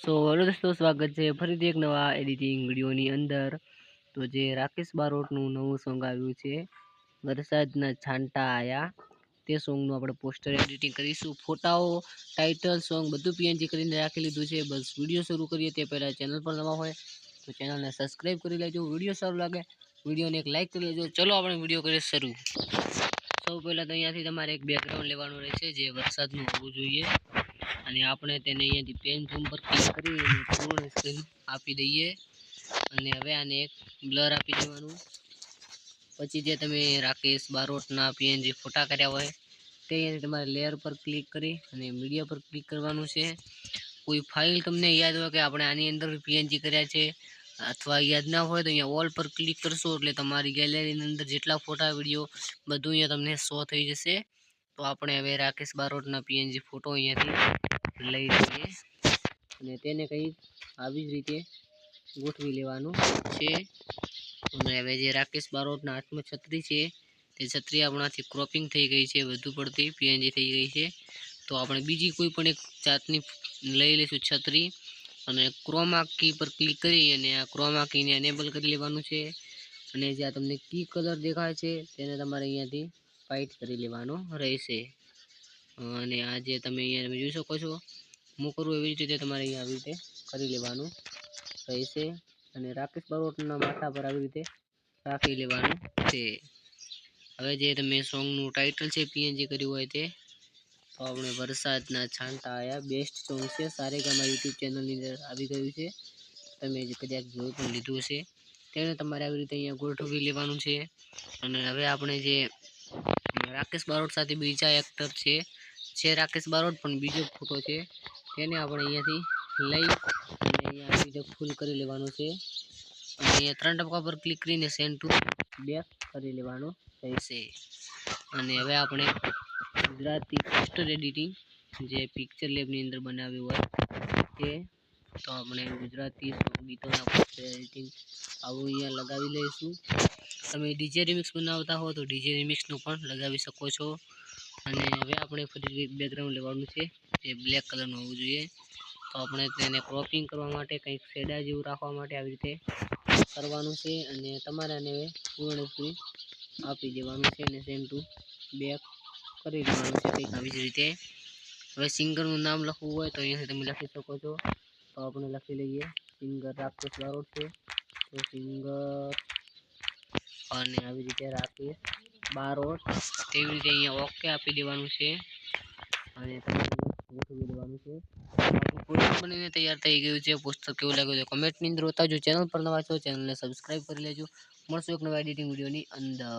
Hello દોસ્તો, સ્વાગત છે ફરીથી એક નવા એડિટિંગ વિડીયોની અંદર। તો જે રાકેશ બારોટનું નવું સોંગ આવ્યું છે, વરસાદના છાંટા આયા, તે સોંગનું આપણે પોસ્ટર એડિટિંગ કરીશું। ફોટાઓ, ટાઇટલ, સોંગ બધું પીએનજી કરીને રાખી લીધું છે। બસ વિડીયો શરૂ કરીએ તે પહેલાં ચેનલ પર નવા હોય તો ચેનલને સબસ્ક્રાઈબ કરી લેજો। વિડીયો સારું લાગે વિડીયોને એક લાઇક કરી લેજો। ચલો આપણે વિડીયો કરીએ શરૂ। સૌ પહેલાં તો અહીંયાથી તમારે એક બેકગ્રાઉન્ડ લેવાનું રહેશે જે વરસાદનું હોવું જોઈએ, અને આપણે તેને અહીંયાથી પેન ઝૂમ પર ક્લિક કરી અને પૂર્ણ સ્ક્રીન આપી દઈએ। અને હવે આને એક બ્લર આપી દેવાનું। પછી જે તમે રાકેશ બારોટના પીએનજી ફોટા કર્યા હોય તે અહીંયાથી તમારે લેયર પર ક્લિક કરી અને મીડિયા પર ક્લિક કરવાનું છે। કોઈ ફાઇલ તમને યાદ હોય કે આપણે આની અંદર પીએનજી કર્યા છે અથવા યાદ ના હોય તો અહીંયા ઓલ પર ક્લિક કરશો એટલે તમારી ગેલેરીની અંદર જેટલા ફોટા વિડીયો બધું અહીંયા તમને શો થઈ જશે। તો આપણે હવે રાકેશ બારોટના પીએનજી ફોટો અહીંયાથી લઈ લઈએ અને તેને કંઈક આવી જ રીતે ગોઠવી લેવાનું છે। અને હવે જે રાકેશ બારોટના હાથમાં છત્રી છે તે છત્રી આપણાથી ક્રોપિંગ થઈ ગઈ છે, વધુ પડતી પીએનજી થઈ ગઈ છે। તો આપણે બીજી કોઈ પણ એક જાતની લઈ લઈશું છત્રી અને ક્રોમા કી પર ક્લિક કરી અને આ ક્રોમા કીને એનેબલ કરી લેવાનું છે। અને જે આ તમને કી કલર દેખાય છે તેને તમારે અહીંયાથી વ્હાઇટ કરી લેવાનો રહેશે। અને આ જે તમે અહીંયા જોઈ શકો છો હું કરું એવી રીતે તમારે અહીંયા આવી રીતે કરી લેવાનું રહેશે। અને રાકેશ બારોટના માથા પર આવી રીતે રાખી લેવાનું છે। હવે જે તમે સોંગનું ટાઇટલ છે પીએનજી કર્યું હોય તે, તો આપણે વરસાદના છાંટા આયા બેસ્ટ સોંગ છે, સારેગામા યુટ્યુબ ચેનલની અંદર આવી ગયું છે। તમે જે કદાચ જોઈ પણ લીધું હશે તેને તમારે આવી રીતે અહીંયા ગોઠવી લેવાનું છે। અને હવે આપણે જે રાકેશ બારોટ સાથે બીજા એક્ટર છે રાકેશ બારોટ પણ બીજો ફોટો છે તેને આપણે અહીંયાથી લઈ અને અહીંયા આવી રીતે ફૂલ કરી લેવાનું છે। અને અહીંયા 3 ટપકા પર ક્લિક કરીને સેન્ડ ટુ બેક કરી લેવાનું રહેશે। અને હવે આપણે ગુજરાતી પોસ્ટર એડિટિંગ જે પિક્ચર લેબની અંદર બનાવ્યું હોય તે, તો આપણે ગુજરાતી ગીતોના પોસ્ટર એડિટિંગ આવું અહીંયા લગાવી લઈશું। તમે ડીજે રિમિક્સ બનાવતા હો તો ડીજે રિમિક્સનું પણ લગાવી શકો છો। અને હવે આપણે ફરી બેકગ્રાઉન્ડ લેવાનું છે જે બ્લેક કલરનું હોવું જોઈએ। તો આપણે તેને ક્રોપિંગ કરવા માટે કંઈક શેડા જેવું રાખવા માટે આવી રીતે કરવાનું છે અને તમારે આને પૂર્ણ સ્ક્રીન આપી દેવાનું છે અને સેન્ડ ટુ બેક કરી દેવાનું છે કંઈક આવી જ રીતે। હવે સિંગરનું નામ લખવું હોય તો અહીંયાથી તમે લખી શકો છો। તો આપણે લખી લઈએ સિંગર રાકેશ બારોટ છે તો સિંગર અને આવી રીતે રાકેશ બારોટ તેવી રીતે અહીંયા ઓકે આપી દેવાનું છે અને ગોઠવી દેવાનું છે। પોસ્ટર બનીને તૈયાર થઈ ગયું છે। પોસ્ટર કેવું લાગ્યું છે કમેન્ટની અંદર બતાવજો। ચેનલ પર નવા છો ચેનલને સબસ્ક્રાઈબ કરી લેજો। મળશું એક નવા એડિટિંગ વિડીયોની અંદર।